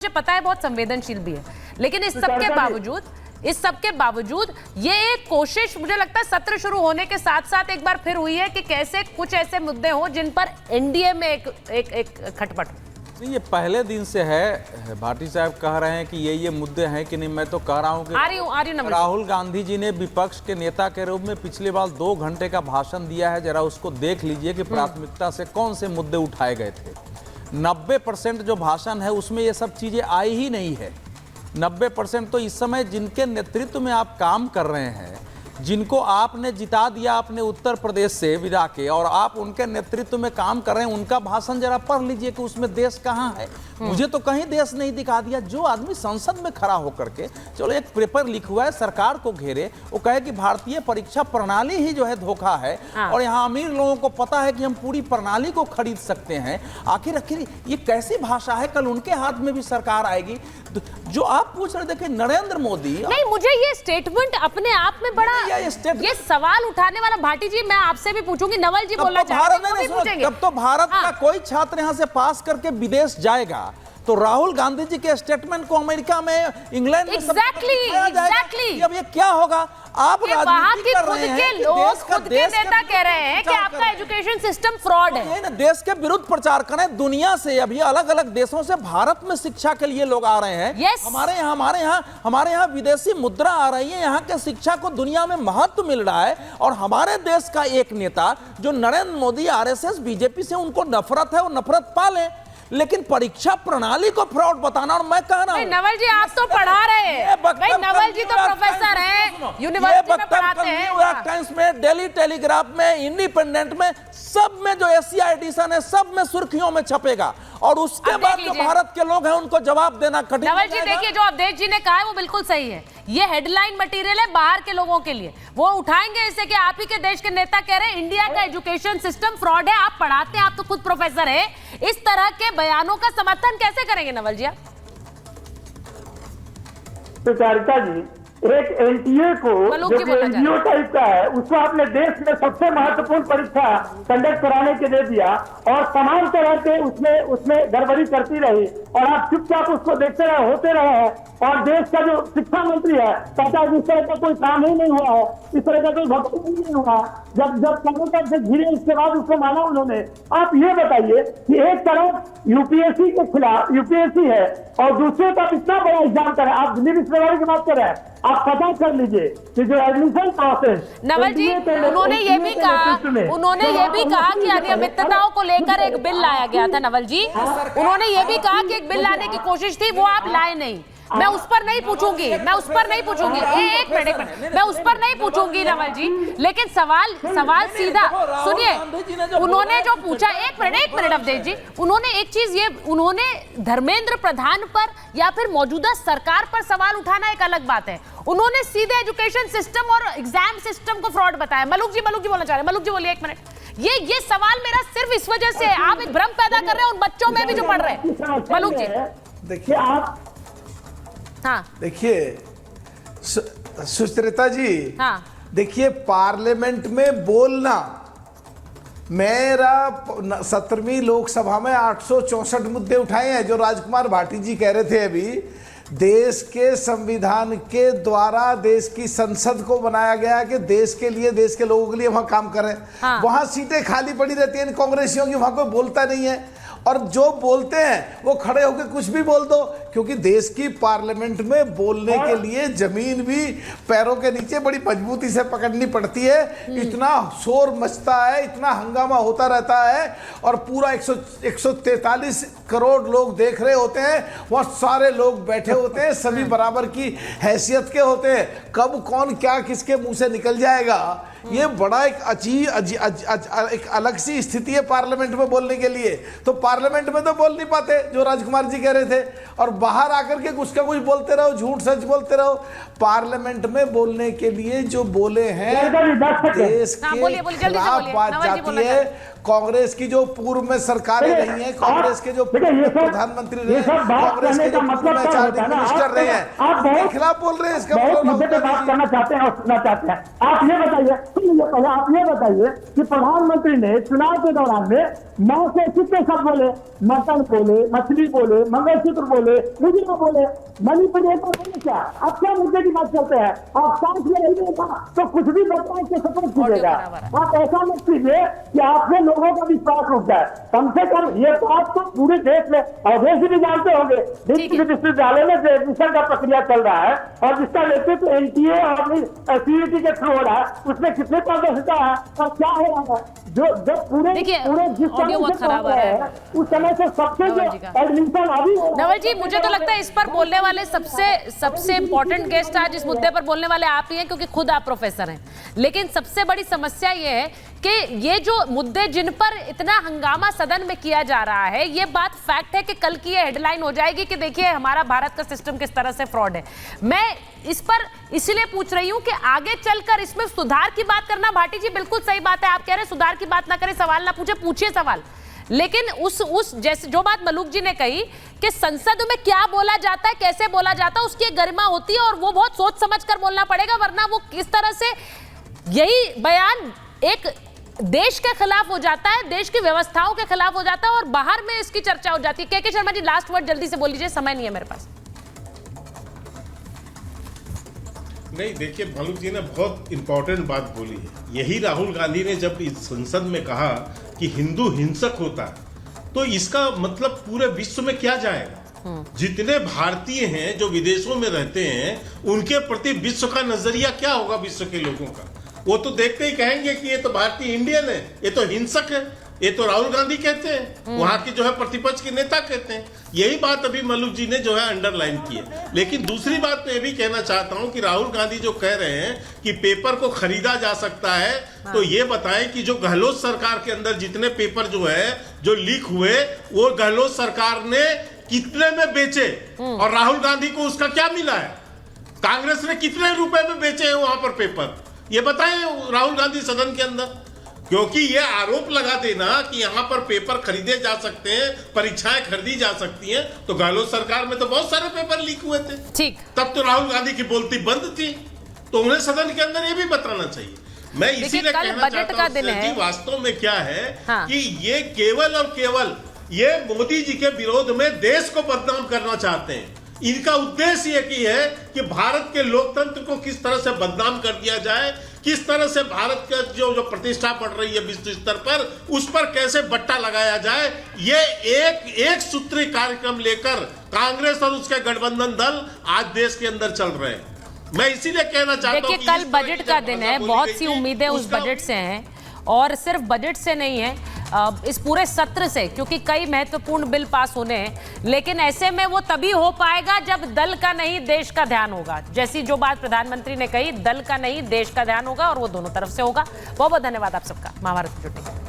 मुझे पता है बहुत संवेदनशील भी है, लेकिन इस सब के बावजूद ये एक कोशिश मुझे लगता है सत्र शुरू होने के साथ साथ एक बार फिर हुई है कि कैसे कुछ ऐसे मुद्दे हों जिन पर एनडीए में एक खटपट हो। ये पहले दिन से है। भाटी साहब कह रहे हैं कि ये मुद्दे हैं कि नहीं। मैं तो कह रहा हूं कि राहुल गांधी जी ने विपक्ष के नेता के रूप में पिछली बार 2 घंटे का भाषण दिया है। जरा उसको देख लीजिए कि प्राथमिकता से कौन से मुद्दे उठाए गए थे। 90% जो भाषण है उसमें ये सब चीजें आई ही नहीं है। 90% तो इस समय जिनके नेतृत्व में आप काम कर रहे हैं, जिनको आपने जिता दिया अपने उत्तर प्रदेश से विदा के, और आप उनके नेतृत्व में काम कर रहे हैं, उनका भाषण जरा पढ़ लीजिए कि उसमें देश कहाँ है। मुझे तो कहीं देश नहीं दिखा दिया। जो आदमी संसद में खड़ा होकर के चलो एक पेपर लिखा हुआ है, सरकार को घेरे, वो कहे कि भारतीय परीक्षा प्रणाली ही जो है धोखा है, और यहाँ अमीर लोगों को पता है कि हम पूरी प्रणाली को खरीद सकते हैं। आखिर ये कैसी भाषा है? कल उनके हाथ में भी सरकार आएगी। जो आप पूछ रहे, देखिए नरेंद्र मोदी नहीं, मुझे ये स्टेटमेंट अपने आप में बड़ा ये सवाल उठाने वाला। भाटी जी मैं आपसे भी पूछूंगी, नवल जी बोलना चाहते हैं। तब तो भारत का कोई छात्र यहाँ से पास करके विदेश जाएगा तो राहुल गांधी जी के स्टेटमेंट को अमेरिका में, इंग्लैंड में एग्जैक्टली अब ये क्या होगा? आप राजनीति कर रहे हैं कि देश का नेता कह रहे हैं कि आपका एजुकेशन सिस्टम फ्रॉड है। देश के विरुद्ध प्रचार करें। दुनिया से अभी अलग अलग देशों से भारत में शिक्षा के लिए लोग आ रहे हैं। हमारे यहाँ विदेशी मुद्रा आ रही है। यहाँ के शिक्षा को दुनिया में महत्व मिल रहा है। और हमारे देश का एक नेता जो नरेंद्र मोदी, आरएसएस, बीजेपी से उनको नफरत है, वो नफरत पाले, लेकिन परीक्षा प्रणाली को फ्रॉड बताना। और मैं कह रहा हूं, नवल जी आप तो पढ़ा रहे हैं भाई, नवल जी तो प्रोफेसर हैं, यूनिवर्सिटी में पढ़ाते हैं। न्यूयॉर्क टाइम्स में, डेली टेलीग्राफ में, इंडिपेंडेंट में, सब में जो एशिया एडिशन है सब में सुर्खियों में छपेगा। और उसके बाद जो भारत के लोग हैं उनको जवाब देना कठिन। नवल जी देखिए, जो अवधेश जी ने कहा है वो बिल्कुल सही है। ये हेडलाइन मटेरियल है बाहर के लोगों के लिए। वो उठाएंगे इसे कि आप ही के देश के नेता कह रहे हैं इंडिया का एजुकेशन सिस्टम फ्रॉड है। आप पढ़ाते हैं, आप तो खुद प्रोफेसर है। इस तरह के बयानों का समर्थन कैसे करेंगे नवल जी? सुचारिता जी, एक एनटीए को जो एनजीओ टाइप का है, उसको आपने देश में सबसे महत्वपूर्ण परीक्षा कंडक्ट कराने के दे दिया और तमाम तरह के उसमें गड़बड़ी करती रही और आप चुपचाप उसको देखते रहे, होते रहे। और देश का जो शिक्षा मंत्री है कहता है इस तरह का कोई काम ही नहीं हुआ है, इस तरह का कोई भक्त ही नहीं हुआ। जब कबूतर से घिरे उसके बाद उसको माना उन्होंने। आप ये बताइए कि एक तरफ यूपीएससी के खिलाफ यूपीएससी है और दूसरे तरफ इतना बड़ा एग्जाम कर रहे हैं। आप दिल्ली विश्वविद्यालय की बात कर रहे हैं, आप पता कर लीजिए कि जो एडमिशन प्रोसेस, नवल जी उन्होंने ये भी कहा कि अनियमितताओं को लेकर एक बिल लाया गया था। नवल जी उन्होंने ये भी कहा कि एक बिल लाने की कोशिश थी, वो आप लाए नहीं। मैं उस पर नहीं पूछूंगी, एक मिनट मैं उस पर नहीं पूछूंगी नवल जी, लेकिन सवाल सीधा सुनिए। उन्होंने जो पूछा, एक मिनट अवधेश जी, उन्होंने एक चीज उन्होंने धर्मेंद्र प्रधान पर या फिर मौजूदा सरकार पर सवाल उठाना एक अलग बात है। उन्होंने सीधे एजुकेशन सिस्टम और एग्जाम सिस्टम को फ्रॉड बताया। मलुक जी बोलना चाह रहे हैं। मलुक जी बोलिए, एक मिनट। ये सवाल मेरा सिर्फ इस वजह से है, आप एक भ्रम पैदा कर रहे हैं उन बच्चों में भी जो पढ़ रहे हैं। मलुक जी देखिए, आप देखिए सुचरिता जी, देखिए पार्लियामेंट में बोलना, मेरा 17वीं लोकसभा में 864 मुद्दे उठाए हैं। जो राजकुमार भाटी जी कह रहे थे अभी, देश के संविधान के द्वारा देश की संसद को बनाया गया कि देश के लिए, देश के लोगों के लिए वहां काम करें। वहां सीटें खाली पड़ी रहती हैं कांग्रेसियों की, वहां कोई बोलता नहीं है। और जो बोलते हैं वो खड़े होकर कुछ भी बोल दो, क्योंकि देश की पार्लियामेंट में बोलने के लिए जमीन भी पैरों के नीचे बड़ी मजबूती से पकड़नी पड़ती है। इतना शोर मचता है, इतना हंगामा होता रहता है और पूरा 143 करोड़ लोग देख रहे होते हैं। वह सारे लोग बैठे होते हैं, सभी बराबर की हैसियत के होते हैं। कब कौन क्या किसके मुंह से निकल जाएगा, ये बड़ा एक अलग सी स्थिति है पार्लियामेंट में बोलने के लिए। तो पार्लियामेंट में तो बोल नहीं पाते, जो राजकुमार जी कह रहे थे, और बाहर आकर के कुछ का कुछ बोलते रहो, झूठ सच बोलते रहो। पार्लियामेंट में बोलने के लिए जो बोले हैं, देश के खिलाफ बात जाती है, कांग्रेस की जो पूर्व में सरकारें रही हैं, कांग्रेस के जो प्रधानमंत्री रहे, कांग्रेस के जो मिनिस्टर रहे हैं, आपके खिलाफ बोल रहे हैं। इसका मुद्दे पे बात करना चाहते हैं और सुनना चाहते हैं। आप ये बताइए कि प्रधानमंत्री ने चुनाव के दौरान में मां से कितने शब्द बोले, मटन बोले, मछली बोले, मंगलसूत्र बोले, मुजरा बोले, मणिपुर बोले। क्या आप क्या मुद्दे की बात करते हैं? आप सांस में नहीं था तो कुछ भी बताओ के सपोर्ट कीजिएगा। आप ऐसा मत कीजिए कि आपसे लोगों का विश्वास उठ जाए। कम से कम ये बात तो पूरे देश में अवधेश भी जानते होंगे, विश्वविद्यालय में जो एडमिशन का प्रक्रिया चल रहा है और जिसका नेतृत्व एनटीए और सीईटी के थ्रू हो रहा है, उसमें कितने पारदर्शिता है और क्या हो रहा है? जो पूरे जिस समय से खराब है उस समय से सबसे जो एडमिशन अभी। नवल जी, मुझे तो लगता है इस पर बोलने वाले सबसे इंपॉर्टेंट गेस्ट आज इस मुद्दे पर बोलने वाले आप ही हैं, क्योंकि खुद आप प्रोफेसर हैं। लेकिन सबसे बड़ी समस्या ये है कि ये जो मुद्दे जिन पर इतना हंगामा सदन में किया जा रहा है, ये बात फैक्ट है कि कल की ये हेडलाइन हो जाएगी कि देखिए हमारा भारत का सिस्टम किस तरह से फ्रॉड है। मैं इस पर इसलिए पूछ रही हूं कि आगे चलकर इसमें सुधार की बात करना, भाटी जी बिल्कुल सही बात है, आप कह रहे हैं सुधार की बात ना करें, सवाल ना पूछे, पूछिए सवाल। लेकिन उस जैसे जो बात मलूक जी ने कही कि संसद में क्या बोला जाता है, कैसे बोला जाता है, उसकी एक गरिमा होती है और वो बहुत सोच समझ कर बोलना पड़ेगा, वरना वो किस तरह से यही बयान एक देश के खिलाफ हो जाता है, देश की व्यवस्थाओं के खिलाफ हो जाता है और बाहर में इसकी चर्चा हो जाती है। के शर्मा जी, लास्ट वर्ड जल्दी से बोल लीजिए, समय नहीं है मेरे पास। नहीं, देखिए मलूक जी ने बहुत इंपॉर्टेंट बात बोली है। यही राहुल गांधी ने जब इस संसद में कहा कि हिंदू हिंसक होता है, तो इसका मतलब पूरे विश्व में क्या जाएगा? जितने भारतीय हैं जो विदेशों में रहते हैं, उनके प्रति विश्व का नजरिया क्या होगा? विश्व के लोगों का वो तो देखते ही कहेंगे कि ये तो भारतीय इंडियन है, ये तो हिंसक है, ये तो राहुल गांधी कहते हैं, वहां के जो है प्रतिपक्ष के नेता कहते हैं। यही बात अभी मलूक जी ने जो है अंडरलाइन की है। लेकिन दूसरी बात मैं ये भी कहना चाहता हूं कि राहुल गांधी जो कह रहे हैं कि पेपर को खरीदा जा सकता है, तो ये बताएं कि जो गहलोत सरकार के अंदर जितने पेपर जो है जो लीक हुए, वो गहलोत सरकार ने कितने में बेचे और राहुल गांधी को उसका क्या मिला है? कांग्रेस ने कितने रुपए में बेचे हैं वहां पर पेपर, ये बताएं राहुल गांधी सदन के अंदर। क्योंकि ये आरोप लगा देना कि यहाँ पर पेपर खरीदे जा सकते हैं, परीक्षाएं खरीदी जा सकती हैं, तो गहलोत सरकार में तो बहुत सारे पेपर लीक हुए थे, ठीक, तब तो राहुल गांधी की बोलती बंद थी, तो उन्हें सदन के अंदर ये भी बताना चाहिए। मैं इसीलिए कहना चाहता हूं कि वास्तव में क्या है कि ये केवल और केवल ये मोदी जी के विरोध में देश को बदनाम करना चाहते हैं। इनका उद्देश्य ये की है कि भारत के लोकतंत्र को किस तरह से बदनाम कर दिया जाए, किस तरह से भारत का जो प्रतिष्ठा बढ़ रही है विश्व स्तर पर, उस पर कैसे बट्टा लगाया जाए। ये एक सूत्री कार्यक्रम लेकर कांग्रेस और उसके गठबंधन दल आज देश के अंदर चल रहे हैं। मैं इसीलिए कहना चाहता हूं कि कल बजट का दिन है, बहुत सी उम्मीदें उस बजट से हैं और सिर्फ बजट से नहीं है, इस पूरे सत्र से, क्योंकि कई महत्वपूर्ण बिल पास होने हैं। लेकिन ऐसे में वो तभी हो पाएगा जब दल का नहीं देश का ध्यान होगा। जैसी जो बात प्रधानमंत्री ने कही, दल का नहीं देश का ध्यान होगा और वो दोनों तरफ से होगा। बहुत बहुत धन्यवाद आप सबका महाभारत में जुड़ने के लिए।